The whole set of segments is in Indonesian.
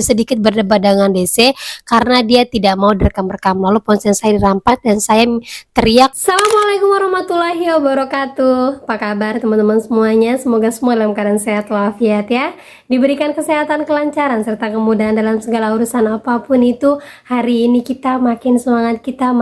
sedikit berdebat dengan DC karena dia tidak mau direkam-rekam. Lalu ponsel saya dirampas dan saya teriak, "Assalamualaikum warahmatullahi wabarakatuh." Apa kabar teman-teman semuanya? Semoga semua dalam keadaan sehat walafiat ya. Diberikan kesehatan, kelancaran, serta kemudahan dalam segala urusan apapun itu. Hari ini kita makin semangat, kita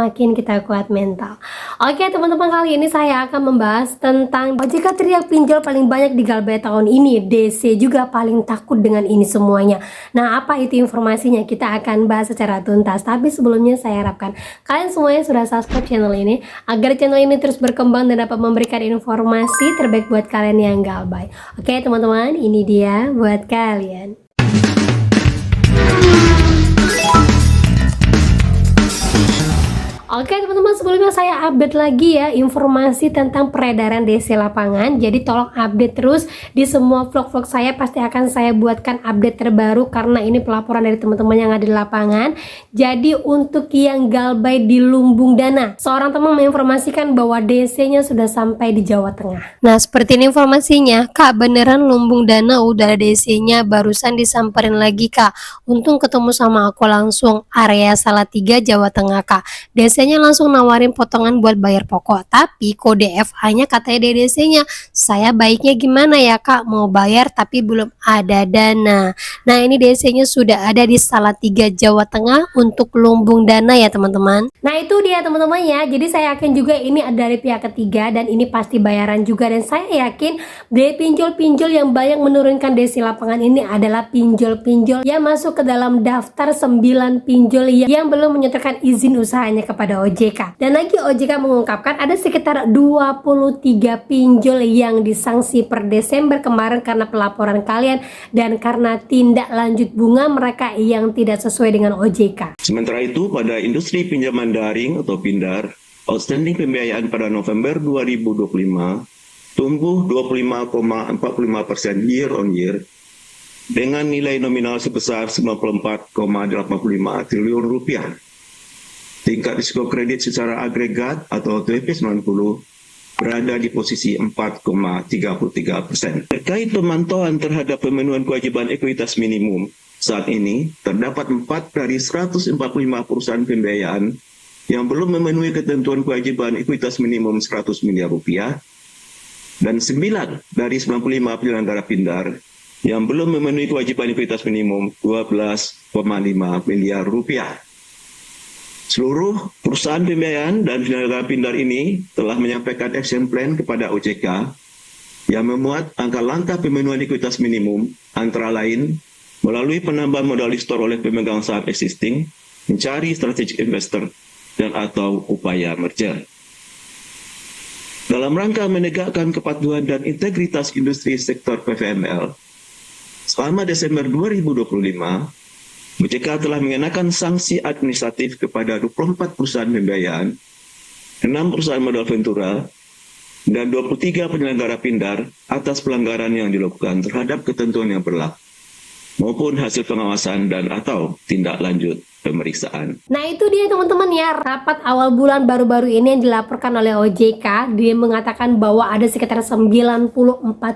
kuat mental. Oke teman-teman, kali ini saya akan membahas tentang OJK teriak pinjol paling banyak di Galbay tahun ini. DC juga paling takut dengan ini semuanya. Nah, apa itu informasinya? Kita akan bahas secara tuntas. Tapi sebelumnya saya harapkan kalian semuanya sudah subscribe channel ini agar channel ini terus berkembang dan dapat memberikan informasi terbaik buat kalian yang Galbay. Oke teman-teman, ini dia buat kalian. Oke teman-teman, sebelumnya saya update lagi ya informasi tentang peredaran DC lapangan. Jadi tolong update terus di semua vlog-vlog saya, pasti akan saya buatkan update terbaru karena ini pelaporan dari teman-teman yang ada di lapangan. Jadi untuk yang Galbay di Lumbung Dana, seorang teman menginformasikan bahwa DC-nya sudah sampai di Jawa Tengah. Nah seperti ini informasinya, Kak, beneran Lumbung Dana udah ada DC-nya, barusan disamperin lagi Kak. Untung ketemu sama aku langsung, area Salatiga Jawa Tengah Kak. DC-nya langsung nawarin potongan buat bayar pokok, tapi kode FA-nya katanya DDC-nya. Saya baiknya gimana ya Kak? Mau bayar tapi belum ada dana. Nah ini DC-nya sudah ada di Salatiga Jawa Tengah untuk Lumbung Dana ya teman-teman. Nah itu dia teman-teman ya. Jadi saya yakin juga ini ada dari pihak ketiga dan ini pasti bayaran juga, dan saya yakin dari pinjol-pinjol yang banyak menurunkan DC lapangan ini adalah pinjol-pinjol yang masuk ke dalam daftar 9 pinjol yang belum menyertakan izin usahanya kepada OJK. Dan lagi OJK mengungkapkan ada sekitar 23 pinjol yang disanksi per Desember kemarin karena pelaporan kalian dan karena tindak lanjut bunga mereka yang tidak sesuai dengan OJK. Sementara itu pada industri pinjaman daring atau PINDAR, outstanding pembiayaan pada November 2025 tumbuh 25,45% year on year dengan nilai nominal sebesar 94,85 triliun rupiah. Tingkat risiko kredit secara agregat atau TP90 berada di posisi 4,33%. Terkait pemantauan terhadap pemenuhan kewajiban ekuitas minimum, saat ini terdapat 4 dari 145 perusahaan pembiayaan yang belum memenuhi ketentuan kewajiban ekuitas minimum 100 miliar rupiah dan 9 dari 95 penyelenggara PINDAR yang belum memenuhi kewajiban ekuitas minimum 12,5 miliar rupiah. Seluruh perusahaan pembiayaan dan penyelenggara PINDAR ini telah menyampaikan action plan kepada OJK yang memuat angka langkah pemenuhan ekuitas minimum, antara lain melalui penambahan modal store oleh pemegang saham existing, mencari strategic investor, dan atau upaya merger. Dalam rangka menegakkan kepatuhan dan integritas industri sektor PVML, selama Desember 2025, OJK telah mengenakan sanksi administratif kepada 24 perusahaan pembiayaan, 6 perusahaan modal ventura, dan 23 penyelenggara PINDAR atas pelanggaran yang dilakukan terhadap ketentuan yang berlaku, maupun hasil pengawasan dan atau tindak lanjut pemeriksaan. Nah itu dia teman-teman ya, rapat awal bulan baru-baru ini yang dilaporkan oleh OJK. Dia mengatakan bahwa ada sekitar 94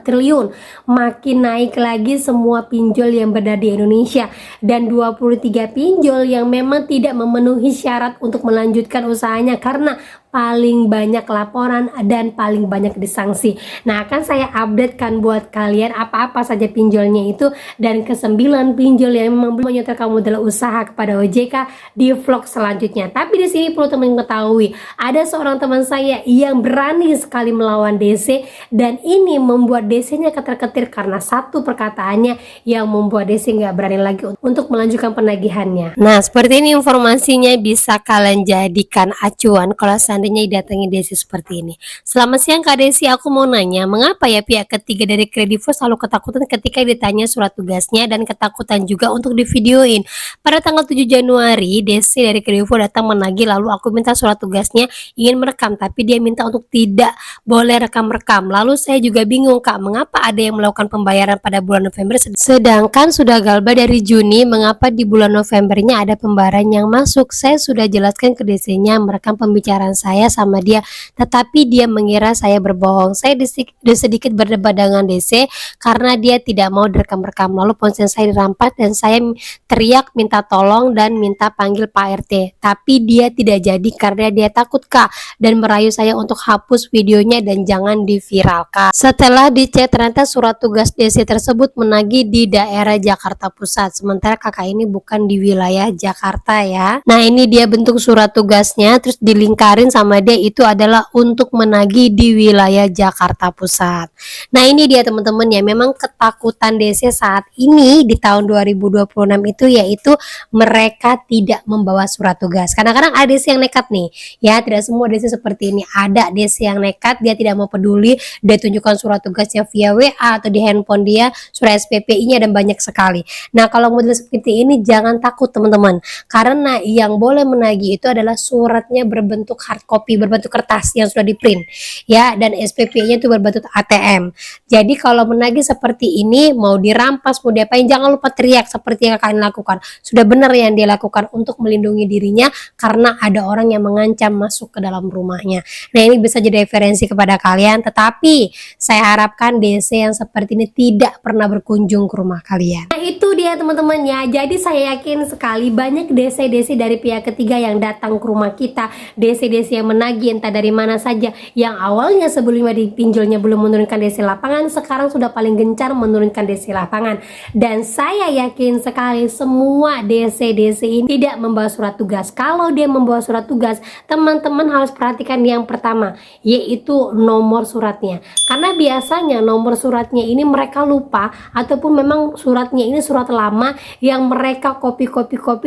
triliun, makin naik lagi semua pinjol yang berada di Indonesia, dan 23 pinjol yang memang tidak memenuhi syarat untuk melanjutkan usahanya karena paling banyak laporan dan paling banyak disanksi. Nah akan saya updatekan buat kalian apa-apa saja pinjolnya itu dan ke-9 pinjol yang memang belum menyertakan modal usaha kepada OJK di vlog selanjutnya. Tapi di sini perlu teman ketahui, ada seorang teman saya yang berani sekali melawan DC dan ini membuat DC-nya ketar-ketir karena satu perkataannya yang membuat DC nggak berani lagi untuk melanjutkan penagihannya. Nah seperti ini informasinya, bisa kalian jadikan acuan kalau seandainya didatangi Desi seperti ini. Selamat siang Kak Desi, aku mau nanya, mengapa ya pihak ketiga dari Kredivo selalu ketakutan ketika ditanya surat tugasnya dan ketakutan juga untuk divideoin? Pada tanggal 7 Januari, DC dari Kredivo datang menagih, lalu aku minta surat tugasnya ingin merekam, tapi dia minta untuk tidak boleh rekam-rekam. Lalu saya juga bingung, Kak, mengapa ada yang melakukan pembayaran pada bulan November sedangkan sudah galba dari Juni, mengapa di bulan Novembernya ada pembayaran yang masuk? Saya sudah jelaskan ke DC-nya merekam pembicaraan saya sama dia, tetapi dia mengira saya berbohong. Saya sedikit berdebat dengan DC karena dia tidak mau direkam-rekam. Lalu ponsel saya dirampas dan saya teriak minta tolong dan minta panggil Pak RT, tapi dia tidak jadi karena dia takut, Kak, dan merayu saya untuk hapus videonya dan jangan diviralkan. Setelah dicek, ternyata surat tugas DC tersebut menagih di daerah Jakarta Pusat, sementara kakak ini bukan di wilayah Jakarta ya. Nah, ini dia bentuk surat tugasnya, terus dilingkarin sama dia itu adalah untuk menagih di wilayah Jakarta Pusat. Nah, ini dia teman-teman ya, memang ketakutan DC saat ini di tahun 2026 itu yaitu mereka tidak membawa surat tugas. Kadang-kadang ada DC yang nekat nih ya, tidak semua DC seperti ini. Ada DC yang nekat, dia tidak mau peduli, dia tunjukkan surat tugasnya via WA atau di handphone dia, surat SPPI-nya, dan banyak sekali. Nah, kalau model seperti ini jangan takut teman-teman, karena yang boleh menagih itu adalah suratnya berbentuk hard copy, berbentuk kertas yang sudah di print ya, dan SPPI-nya itu berbentuk ATM. Jadi kalau menagih seperti ini, mau dirampas, mau diapain, jangan lupa teriak seperti yang kalian lakukan. Sudah benar yang dia lakukan untuk melindungi dirinya karena ada orang yang mengancam masuk ke dalam rumahnya. Nah, ini bisa jadi referensi kepada kalian, tetapi saya harapkan DC yang seperti ini tidak pernah berkunjung ke rumah kalian. Nah, itu dia teman-teman ya. Jadi saya yakin sekali banyak DC-DC dari pihak ketiga yang datang ke rumah kita, DC-DC yang menagih entah dari mana saja, yang awalnya sebelumnya dipinjolnya belum menurunkan DC lapangan, sekarang sudah paling gencar menurunkan DC lapangan. Dan saya yakin sekali semua DC-DC ini tidak membawa surat tugas. Kalau dia membawa surat tugas, teman-teman harus perhatikan yang pertama, yaitu nomor suratnya. Karena biasanya nomor suratnya ini mereka lupa, ataupun memang suratnya ini surat lama yang mereka copy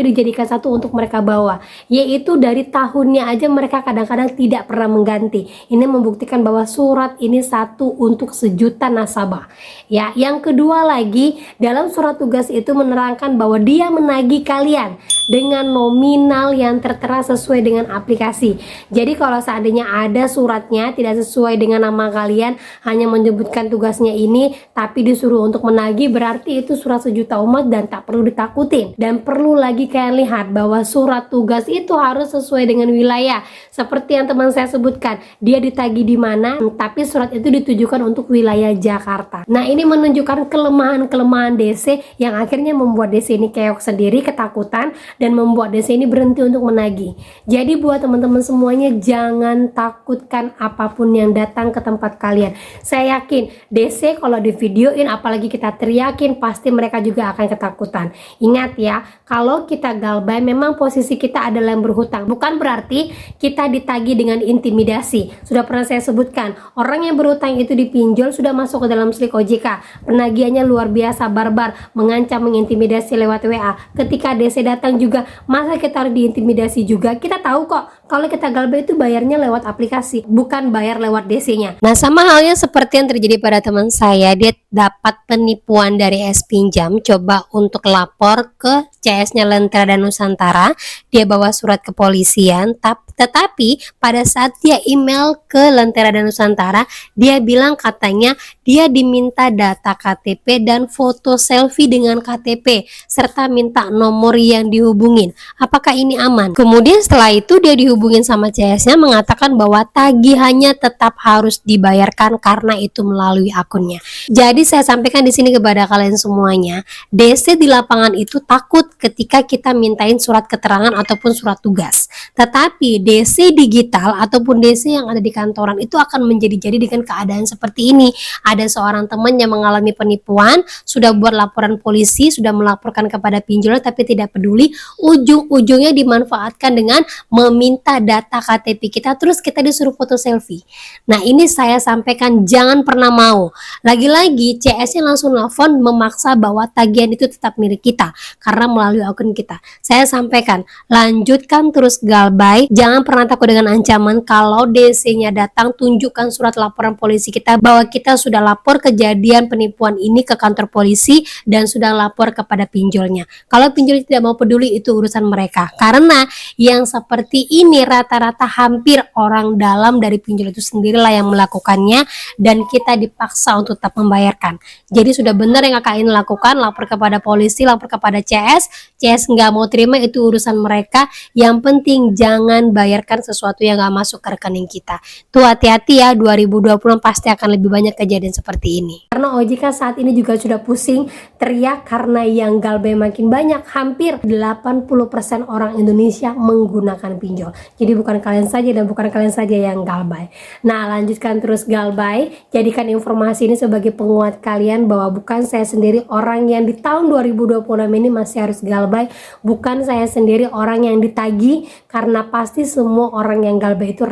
dijadikan satu untuk mereka bawa. Yaitu dari tahunnya aja mereka kadang-kadang tidak pernah mengganti. Ini membuktikan bahwa surat ini satu untuk sejuta nasabah. Ya, yang kedua lagi, dalam surat tugas itu menerangkan bahwa dia menagih kalian dengan nominal yang tertera sesuai dengan aplikasi. Jadi kalau seandainya ada suratnya tidak sesuai dengan nama kalian, hanya menyebutkan tugasnya ini tapi disuruh untuk menagih, berarti itu surat sejuta umat dan tak perlu ditakutin. Dan perlu lagi kalian lihat bahwa surat tugas itu harus sesuai dengan wilayah. Seperti yang teman saya sebutkan, dia ditagih di mana, tapi surat itu ditujukan untuk wilayah Jakarta. Nah, ini menunjukkan kelemahan-kelemahan DC yang akhirnya membuat DC ini keok sendiri, ketakutan, dan membuat DC ini berhenti untuk menagih. Jadi buat teman-teman semuanya, jangan takutkan apapun yang datang ke tempat kalian. Saya yakin DC kalau di videoin, apalagi kita teriakin, pasti mereka juga akan ketakutan. Ingat ya, kalau kita galbay memang posisi kita adalah yang berhutang, bukan berarti kita ditagih dengan intimidasi. Sudah pernah saya sebutkan, orang yang berhutang itu dipinjol sudah masuk ke dalam slik OJK, penagihannya luar biasa barbar, mengancam, mengintimidasi lewat WA. Ketika DC datang juga, masa kita harus diintimidasi juga? Kita tahu kok kalau kita galbay itu bayarnya lewat aplikasi, bukan bayar lewat DC-nya. Nah, sama halnya seperti yang terjadi pada teman saya, dia dapat penipuan dari S-Pinjam, coba untuk lapor ke CS-nya Lentera dan Nusantara, dia bawa surat kepolisian, tetapi pada saat dia email ke Lentera dan Nusantara, dia bilang katanya dia diminta data KTP dan foto selfie dengan KTP, serta minta nomor yang dihubungin. Apakah ini aman? Kemudian setelah itu dia dihubungin sama CS-nya, mengatakan bahwa tagihannya tetap harus dibayarkan karena itu melalui akunnya. Jadi saya sampaikan di sini kepada kalian semuanya, DC di lapangan itu takut ketika kita mintain surat keterangan ataupun surat tugas. Tetapi DC digital ataupun DC yang ada di kantoran itu akan menjadi-jadi dengan keadaan seperti ini. Ada seorang teman yang mengalami penipuan, sudah buat laporan polisi, sudah melaporkan kepada pinjol tapi tidak peduli, ujung-ujungnya dimanfaatkan dengan meminta minta data KTP kita terus kita disuruh foto selfie. Nah ini saya sampaikan jangan pernah mau. Lagi-lagi CS-nya langsung nelfon memaksa bahwa tagihan itu tetap milik kita karena melalui akun kita. Saya sampaikan lanjutkan terus Galbay, jangan pernah takut dengan ancaman. Kalau DC-nya datang tunjukkan surat laporan polisi kita bahwa kita sudah lapor kejadian penipuan ini ke kantor polisi dan sudah lapor kepada pinjolnya. Kalau pinjol tidak mau peduli itu urusan mereka. Karena yang seperti ini rata-rata hampir orang dalam dari pinjol itu sendirilah yang melakukannya dan kita dipaksa untuk tetap membayarkan. Jadi sudah benar yang kakak ini lakukan, lapor kepada polisi, lapor kepada CS nggak mau terima itu urusan mereka. Yang penting jangan bayarkan sesuatu yang nggak masuk ke rekening kita. Tuh hati-hati ya, 2020 pasti akan lebih banyak kejadian seperti ini. Karena OJK saat ini juga sudah pusing teriak karena yang Galbay makin banyak, hampir 80% orang Indonesia menggunakan pinjol. Jadi bukan kalian saja dan bukan kalian saja yang Galbay. Nah lanjutkan terus Galbay, jadikan informasi ini sebagai penguat kalian bahwa bukan saya sendiri orang yang di tahun 2026 ini masih harus Galbay, bukan saya sendiri orang yang ditagi, karena pasti semua orang yang Galbay itu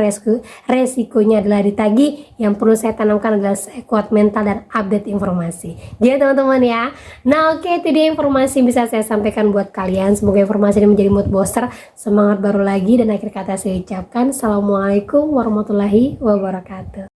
resikonya adalah ditagi. Yang perlu saya tanamkan adalah saya kuat mental dan update informasi. Jadi teman-teman ya. Nah oke, itu dia informasi yang bisa saya sampaikan buat kalian. Semoga informasi ini menjadi mood booster, semangat baru lagi, dan akhir kata saya ucapkan Assalamualaikum warahmatullahi wabarakatuh.